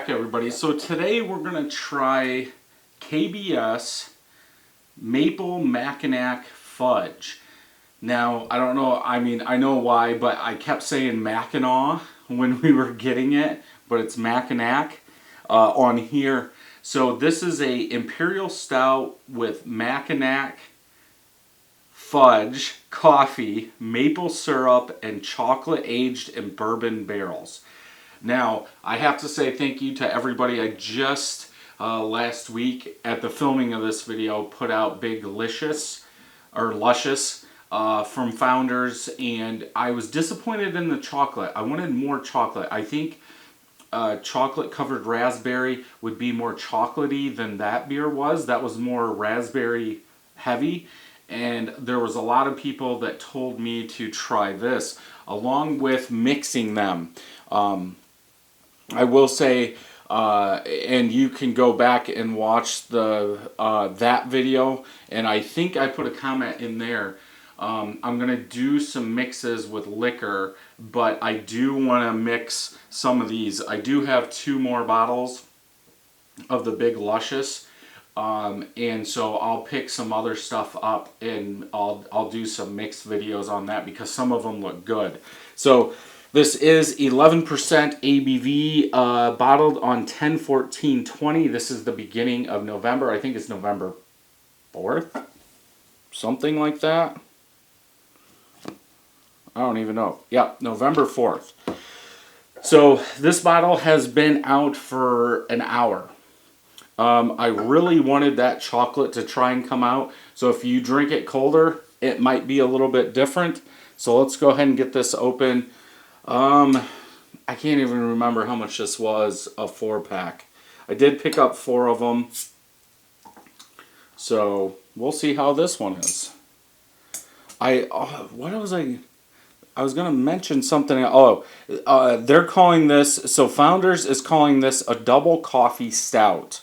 back, everybody. So today we're going to try KBS Maple Mackinac Fudge. Now, I don't know, I mean, I know why, but I kept saying Mackinac when we were getting it, but it's Mackinac on here. So this is a Imperial Stout with Mackinac Fudge, coffee, maple syrup, and chocolate aged in bourbon barrels. Now, I have to say thank you to everybody. I just last week at the filming of this video put out Big Luscious from Founders, and I was disappointed in the chocolate. I wanted more chocolate. I think chocolate covered raspberry would be more chocolatey than that beer was. That was more raspberry heavy, and there was a lot of people that told me to try this along with mixing them. I will say, and you can go back and watch the that video, and I think I put a comment in there. I'm going to do some mixes with liquor, but I do want to mix some of these. I do have 2 more bottles of the Big Luscious, and so I'll pick some other stuff up, and I'll do some mixed videos on that because some of them look good. So this is 11% ABV, bottled on 10/14/20. This is the beginning of November. I think it's November 4th, something like that. I don't even know. Yeah, November 4th. So this bottle has been out for an hour. I really wanted that chocolate to try and come out. So if you drink it colder, it might be a little bit different. So let's go ahead and get this open. I can't even remember how much this was, a 4-pack. I did pick up 4 of them. So we'll see how this one is. I was going to mention something. They're calling this, so Founders is calling this a double coffee stout.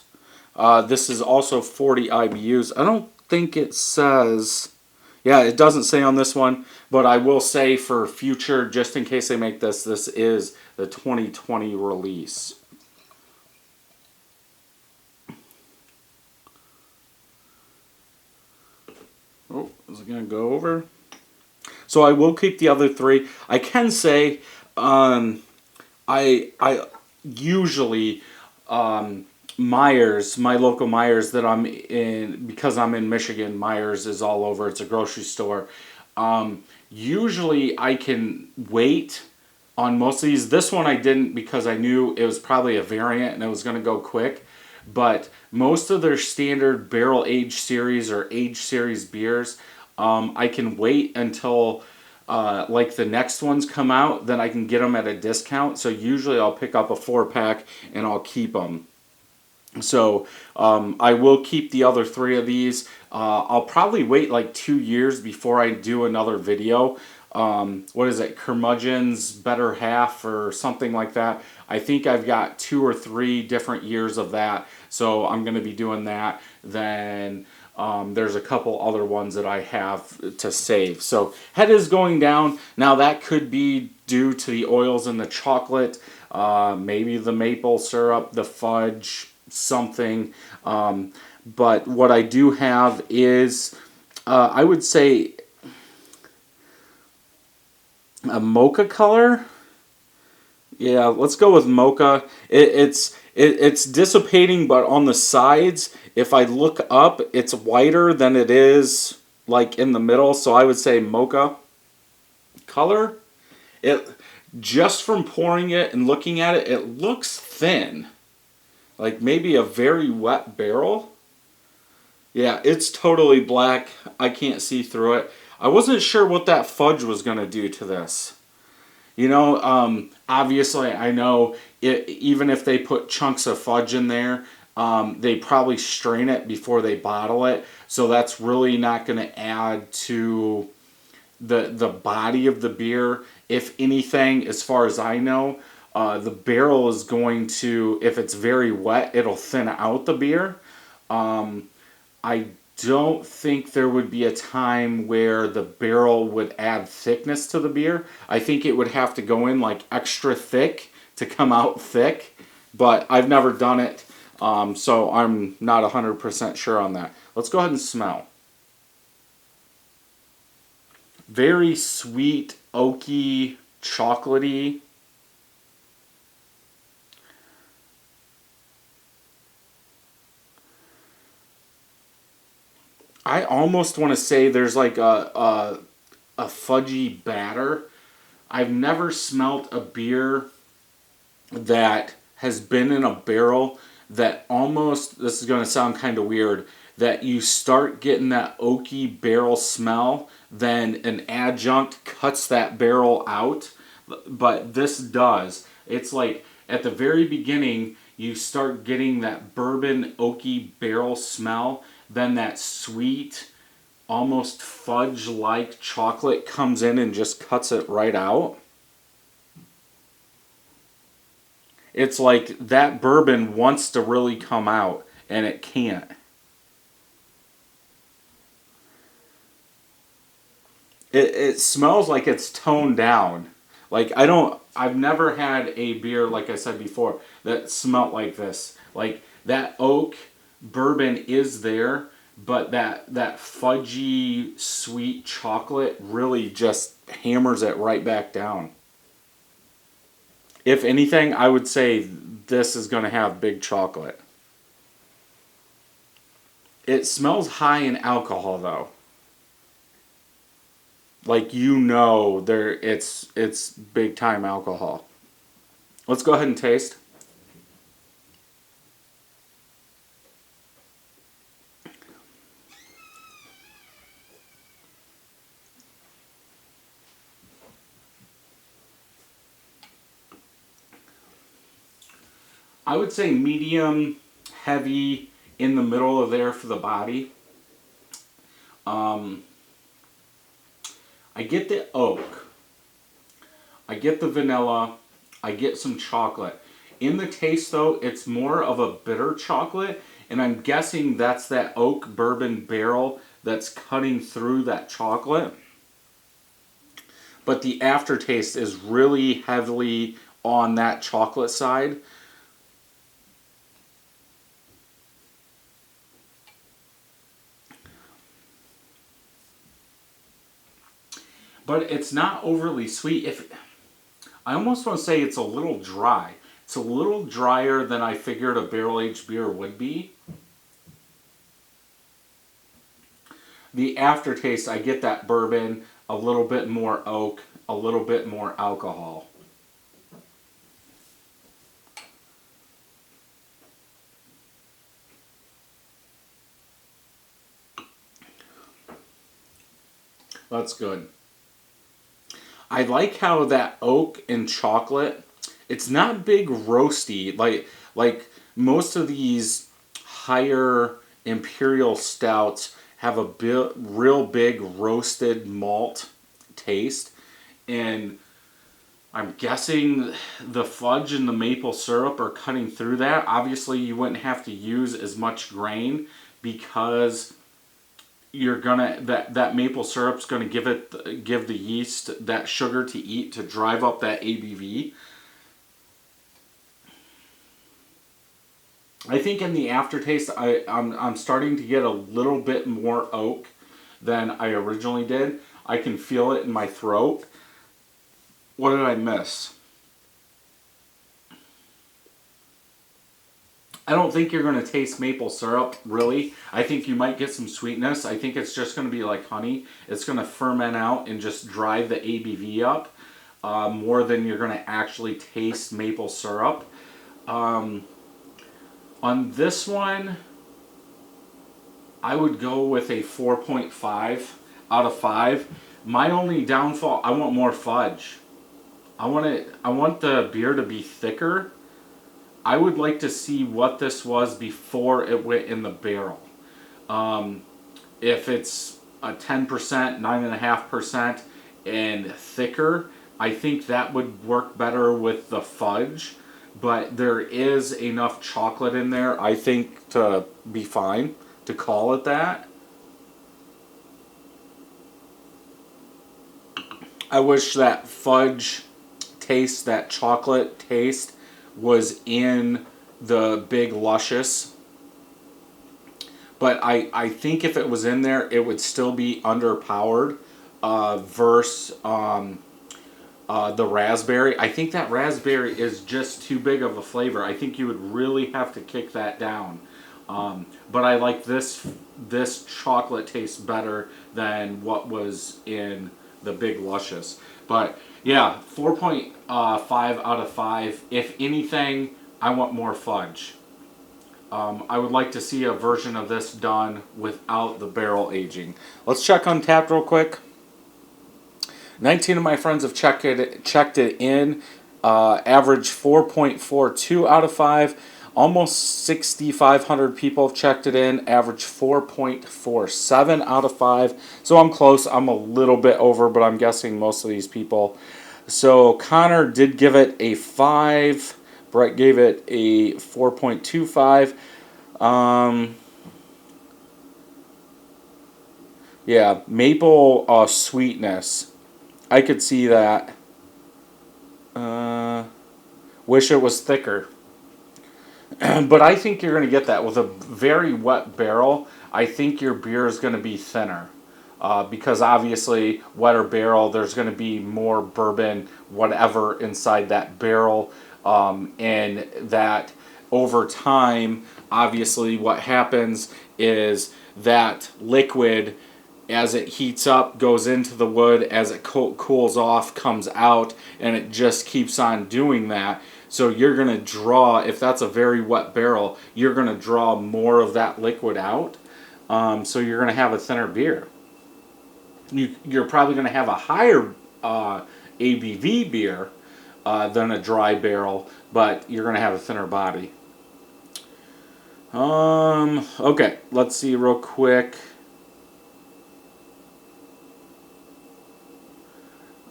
This is also 40 IBUs. I don't think it says, yeah, it doesn't say on this one, but I will say for future, just in case they make this, this is the 2020 release. Oh, is it going to go over? So I will keep the other 3. I can say I usually Myers, my local Myers that I'm in, because I'm in Michigan, Myers is all over. It's a grocery store. Usually I can wait on most of these. This one I didn't because I knew it was probably a variant and it was going to go quick. But most of their standard barrel age series or age series beers, I can wait until like the next ones come out, then I can get them at a discount. So usually I'll pick up a 4-pack and I'll keep them. So I will keep the other 3 of these. I'll probably wait like 2 years before I do another video. What is it? Curmudgeon's Better Half or something like that. I think I've got 2 or 3 different years of that. So I'm going to be doing that. Then there's a couple other ones that I have to save. So head is going down. Now that could be due to the oils in the chocolate, maybe the maple syrup, the fudge, something. But what I do have is, I would say, a mocha color. Yeah, let's go with mocha. It's dissipating, but on the sides, if I look up, it's whiter than it is like in the middle. So I would say mocha color. It just from pouring it and looking at it, it looks thin, like maybe a very wet barrel. Yeah, it's totally black. I can't see through it. I wasn't sure what that fudge was going to do to this. You know, obviously I know even if they put chunks of fudge in there, they probably strain it before they bottle it. So that's really not going to add to the body of the beer. If anything, as far as I know, the barrel is going to, if it's very wet, it'll thin out the beer. I don't think there would be a time where the barrel would add thickness to the beer. I think it would have to go in like extra thick to come out thick. but I've never done it, so I'm not 100% sure on that. Let's go ahead and smell. Very sweet, oaky, chocolatey. I almost want to say there's like a fudgy batter. I've never smelt a beer that has been in a barrel that almost, this is going to sound kind of weird, that you start getting that oaky barrel smell, then an adjunct cuts that barrel out. But this does. It's like at the very beginning, you start getting that bourbon oaky barrel smell, then that sweet, almost fudge-like chocolate comes in and just cuts it right out. It's like that bourbon wants to really come out and it can't. It smells like it's toned down. Like I've never had a beer, like I said before, that smelt like this. Like that oak bourbon is there, but that fudgy sweet chocolate really just hammers it right back down. If anything, I would say this is going to have big chocolate. It smells high in alcohol though. Like there it's big time alcohol. Let's go ahead and taste. I would say medium, heavy, in the middle of there for the body. Um, I get the oak. I get the vanilla. I get some chocolate. In the taste though, it's more of a bitter chocolate, and I'm guessing that's that oak bourbon barrel that's cutting through that chocolate. But the aftertaste is really heavily on that chocolate side. But it's not overly sweet. If I almost want to say it's a little dry. It's a little drier than I figured a barrel-aged beer would be. The aftertaste, I get that bourbon, a little bit more oak, a little bit more alcohol. That's good. I like how that oak and chocolate, it's not big roasty like most of these higher imperial stouts have a real big roasted malt taste, and I'm guessing the fudge and the maple syrup are cutting through that. Obviously, you wouldn't have to use as much grain because you're gonna that maple syrup's gonna give the yeast that sugar to eat to drive up that ABV. I think in the aftertaste, I'm starting to get a little bit more oak than I originally did. I can feel it in my throat. What did I miss? I don't think you're going to taste maple syrup, really. I think you might get some sweetness. I think it's just going to be like honey. It's going to ferment out and just drive the ABV up more than you're going to actually taste maple syrup. On this one, I would go with a 4.5 out of 5. My only downfall, I want more fudge. I want the beer to be thicker. I would like to see what this was before it went in the barrel. If it's a 10%, 9.5%, and thicker, I think that would work better with the fudge. But there is enough chocolate in there, I think, to be fine, to call it that. I wish that fudge taste, that chocolate taste, was in the Big Luscious. But I think if it was in there, it would still be underpowered versus the raspberry. I think that raspberry is just too big of a flavor. I think you would really have to kick that down. But I like this chocolate tastes better than what was in the Big Luscious. But yeah, 4.5 out of 5. If anything, I want more fudge. I would like to see a version of this done without the barrel aging. Let's check Untapped real quick. 19 of my friends have checked it in. Average 4.42 out of 5. Almost 6,500 people have checked it in. Average 4.47 out of 5. So I'm close. I'm a little bit over, but I'm guessing most of these people. So Connor did give it a 5. Brett gave it a 4.25. Yeah, maple sweetness. I could see that. Wish it was thicker. But I think you're going to get that. With a very wet barrel, I think your beer is going to be thinner. Because obviously, wetter barrel, there's going to be more bourbon, whatever, inside that barrel. And that over time, obviously, what happens is that liquid, as it heats up, goes into the wood. As it cools off, comes out, and it just keeps on doing that. So you're going to draw, if that's a very wet barrel, you're going to draw more of that liquid out. So you're going to have a thinner beer. You're probably going to have a higher ABV beer than a dry barrel, but you're going to have a thinner body. Okay, let's see real quick.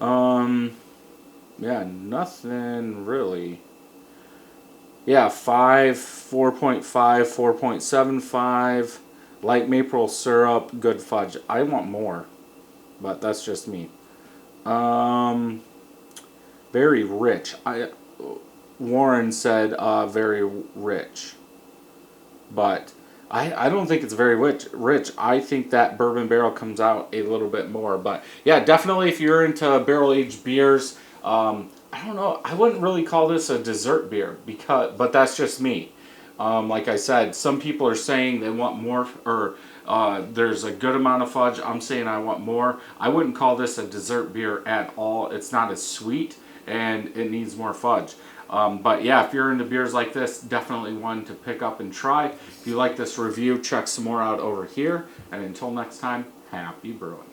Yeah, nothing really. Yeah, 5, 4.5, 4.75, light maple syrup, good fudge. I want more, but that's just me. Very rich. Warren said very rich, but I don't think it's very rich. I think that bourbon barrel comes out a little bit more. But yeah, definitely if you're into barrel-aged beers, I don't know. I wouldn't really call this a dessert beer, but that's just me. Like I said, some people are saying they want more, or there's a good amount of fudge. I'm saying I want more. I wouldn't call this a dessert beer at all. It's not as sweet, and it needs more fudge. But yeah, if you're into beers like this, definitely one to pick up and try. If you like this review, check some more out over here. And until next time, happy brewing.